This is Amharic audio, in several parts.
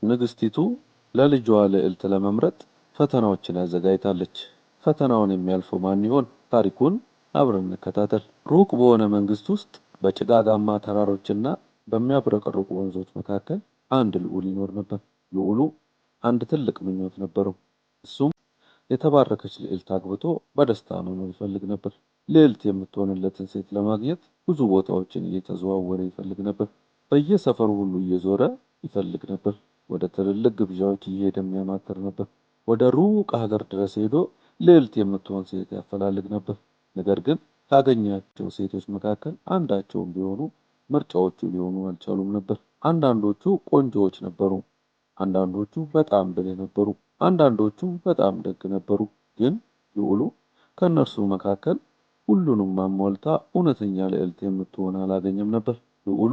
ንግስቲቱ ለልጇ ልዕልት ለመምረጥ ፈተናዎችን አዘጋጅታለች። ፈተናውን የሚያልፈው ማን ይሆን? ታሪኩን አብረን እንከታተል። ሩቅ በሆነ መንግስት ውስጥ በጭጋጋማ ተራሮችና በሚያብረቀርቁ ወንዞች መካከል አንድ ልዑል ይኖር ነበር። ልዑሉ አንድ ትልቅ ምኞት ነበረው። እሱም የተባረከች ልዕልት አግብቶ በደስታ መኖር ይፈልግ ነበር። ልዕልት የምትሆንለትን ሴት ለማግኘት ብዙ ቦታዎችን እየተዘዋወረ ይፈልግ ነበር። በየሰፈሩ ሁሉ እየዞረ ይፈልግ ነበር። ወደ ትልልቅ ግብዣዎች እየሄደ የሚያማክር ነበር። ወደ ሩቅ ሀገር ድረስ ሄዶ ልዕልት የምትሆን ሴት ያፈላልግ ነበር። ነገር ግን ካገኛቸው ሴቶች መካከል አንዳቸውም ቢሆኑ ምርጫዎቹ ሊሆኑ አልቻሉም ነበር። አንዳንዶቹ ቆንጆዎች ነበሩ፣ አንዳንዶቹ በጣም ብልህ ነበሩ፣ አንዳንዶቹ በጣም ደግ ነበሩ። ግን ልዑሉ ከእነርሱ መካከል ሁሉንም አሟልታ እውነተኛ ልዕልት የምትሆን አላገኘም ነበር። ልዑሉ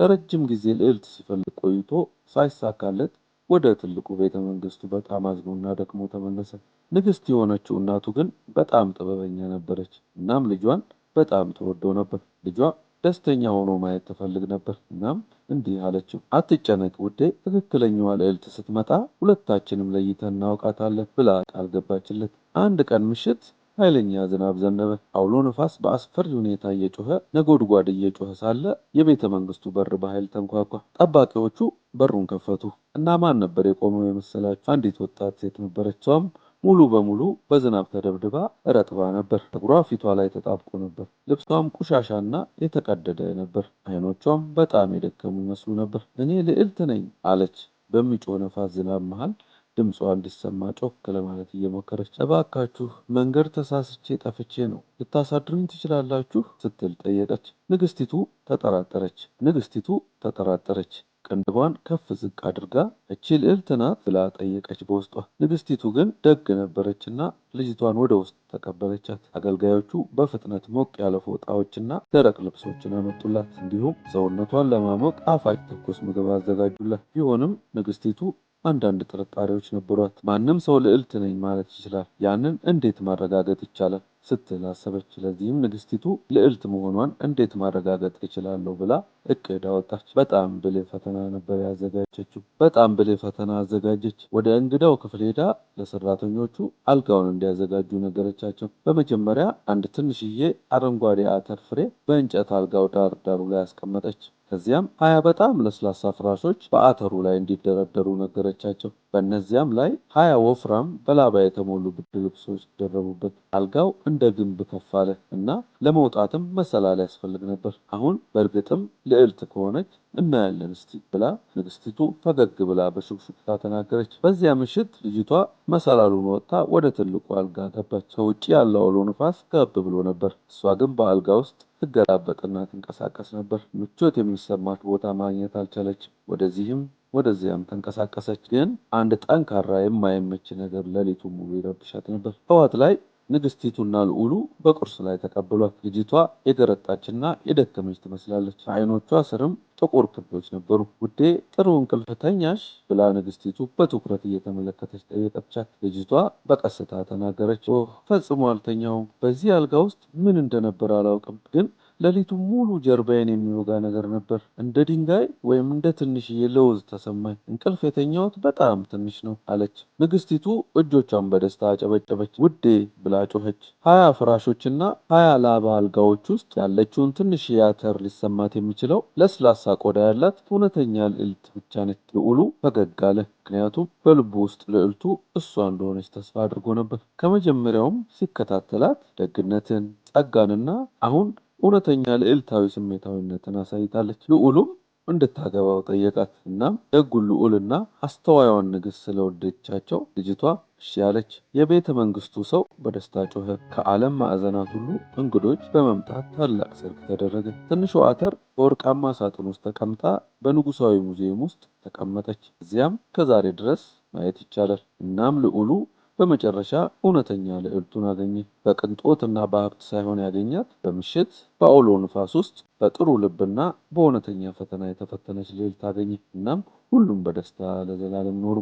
ለረጅም ጊዜ ልዕልት ሲፈልግ ቆይቶ ሳይሳካለት ወደ ትልቁ ቤተ መንግስቱ በጣም አዝኖና ደክሞ ተመለሰ። ንግስት የሆነችው እናቱ ግን በጣም ጥበበኛ ነበረች። እናም ልጇን በጣም ተወደው ነበር። ልጇ ደስተኛ ሆኖ ማየት ትፈልግ ነበር። እናም እንዲህ አለችው፣ አትጨነቅ ውዴ፣ ትክክለኛዋ ልዕልት ስትመጣ ሁለታችንም ለይተን እናውቃታለን ብላ ቃል ገባችለት። አንድ ቀን ምሽት ኃይለኛ ዝናብ ዘነበ። አውሎ ነፋስ በአስፈሪ ሁኔታ እየጮኸ ነጎድጓድ እየጮኸ ሳለ የቤተ መንግስቱ በር በኃይል ተንኳኳ። ጠባቂዎቹ በሩን ከፈቱ እና ማን ነበር የቆመው የመሰላችሁ? አንዲት ወጣት ሴት ነበረች። እሷም ሙሉ በሙሉ በዝናብ ተደብድባ ረጥባ ነበር። ፀጉሯ ፊቷ ላይ ተጣብቆ ነበር። ልብሷም ቆሻሻና የተቀደደ ነበር። አይኖቿም በጣም የደከሙ ይመስሉ ነበር። እኔ ልዕልት ነኝ አለች በሚጮህ ነፋስ ዝናብ መሃል ድምጿ እንዲሰማ ጮክ ለማለት እየሞከረች። እባካችሁ መንገድ ተሳስቼ ጠፍቼ ነው፣ ልታሳድሩኝ ትችላላችሁ? ስትል ጠየቀች። ንግስቲቱ ተጠራጠረች። ቅንድቧን ከፍ ዝቅ አድርጋ እቺ ልዕልት ናት ብላ ጠየቀች በውስጧ። ንግስቲቱ ግን ደግ ነበረችና ልጅቷን ወደ ውስጥ ተቀበለቻት። አገልጋዮቹ በፍጥነት ሞቅ ያለ ፎጣዎችና ደረቅ ልብሶችን አመጡላት። እንዲሁም ሰውነቷን ለማሞቅ ጣፋጭ ትኩስ ምግብ አዘጋጁላት። ቢሆንም ንግስቲቱ አንዳንድ ጥርጣሬዎች ነበሯት። ማንም ሰው ልዕልት ነኝ ማለት ይችላል፣ ያንን እንዴት ማረጋገጥ ይቻላል ስትል አሰበች። ስለዚህም ንግስቲቱ ልዕልት መሆኗን እንዴት ማረጋገጥ እችላለሁ ብላ እቅድ አወጣች። በጣም ብልህ ፈተና አዘጋጀች። ወደ እንግዳው ክፍል ሄዳ ለሰራተኞቹ አልጋውን እንዲያዘጋጁ ነገረቻቸው። በመጀመሪያ አንድ ትንሽዬ አረንጓዴ አተር ፍሬ በእንጨት አልጋው ዳሩ ላይ አስቀመጠች። ከዚያም 20 በጣም ለስላሳ ፍራሾች በአተሩ ላይ እንዲደረደሩ ነገረቻቸው። በእነዚያም ላይ 20 ወፍራም በላባ የተሞሉ ብርድ ልብሶች ደረቡበት። አልጋው እንደ ግንብ ከፍ አለ እና ለመውጣትም መሰላል ያስፈልግ ነበር። አሁን በእርግጥም ልዕልት ከሆነች እናያለን እስቲ ብላ ንግስቲቱ ፈገግ ብላ በሹክሹክታ ተናገረች። በዚያ ምሽት ልጅቷ መሰላሉን ወጥታ ወደ ትልቁ አልጋ ገባች። ከውጭ ያለው አውሎ ንፋስ ገብ ብሎ ነበር። እሷ ግን በአልጋ ውስጥ ትገላበጥና ትንቀሳቀስ ነበር። ምቾት የሚሰማት ቦታ ማግኘት አልቻለችም። ወደዚያም ተንቀሳቀሰች። ግን አንድ ጠንካራ የማይመች ነገር ሌሊቱን ሙሉ ይረብሻት ነበር። ጠዋት ላይ ንግስቲቱና ልዑሉ በቁርስ ላይ ተቀበሏት። ልጅቷ የገረጣችና የደከመች ትመስላለች። አይኖቿ ስርም ጥቁር ክቦች ነበሩ። ውዴ ጥሩ እንቅልፍ ተኛሽ? ብላ ንግስቲቱ በትኩረት እየተመለከተች ጠየቀቻት። ልጅቷ በቀስታ ተናገረች። ኦህ ፈጽሞ አልተኛውም። በዚህ አልጋ ውስጥ ምን እንደነበር አላውቅም፣ ግን ሌሊቱን ሙሉ ጀርባዬን የሚወጋ ነገር ነበር። እንደ ድንጋይ ወይም እንደ ትንሽዬ ለውዝ ተሰማኝ። እንቅልፍ የተኛሁት በጣም ትንሽ ነው አለች። ንግስቲቱ እጆቿን በደስታ አጨበጨበች። ውዴ ብላ ጮኸች። 20 ፍራሾችና 20 ላባ አልጋዎች ውስጥ ያለችውን ትንሽ የአተር ሊሰማት የሚችለው ለስላሳ ቆዳ ያላት እውነተኛ ልዕልት ብቻ ነች። ልዑሉ ፈገግ አለ፣ ምክንያቱም በልቡ ውስጥ ልዕልቱ እሷ እንደሆነች ተስፋ አድርጎ ነበር። ከመጀመሪያውም ሲከታተላት ደግነትን፣ ጸጋንና አሁን እውነተኛ ልዕልታዊ ስሜታዊነትን አሳይታለች። ልዑሉም እንድታገባው ጠየቃት። እናም ደጉን ልዑልና አስተዋይዋን ንግስት ስለወደቻቸው ልጅቷ እሺ አለች። የቤተ መንግስቱ ሰው በደስታ ጮኸ። ከዓለም ማዕዘናት ሁሉ እንግዶች በመምጣት ታላቅ ሰርግ ተደረገ። ትንሿ አተር በወርቃማ ሳጥን ውስጥ ተቀምጣ በንጉሳዊ ሙዚየም ውስጥ ተቀመጠች። እዚያም ከዛሬ ድረስ ማየት ይቻላል። እናም ልዑሉ በመጨረሻ እውነተኛ ልዕልቱን አገኘ። በቅንጦትና በሀብት ሳይሆን ያገኛት በምሽት በአውሎ ንፋስ ውስጥ በጥሩ ልብና በእውነተኛ ፈተና የተፈተነች ልዕልት አገኘ። እናም ሁሉም በደስታ ለዘላለም ኖሩ።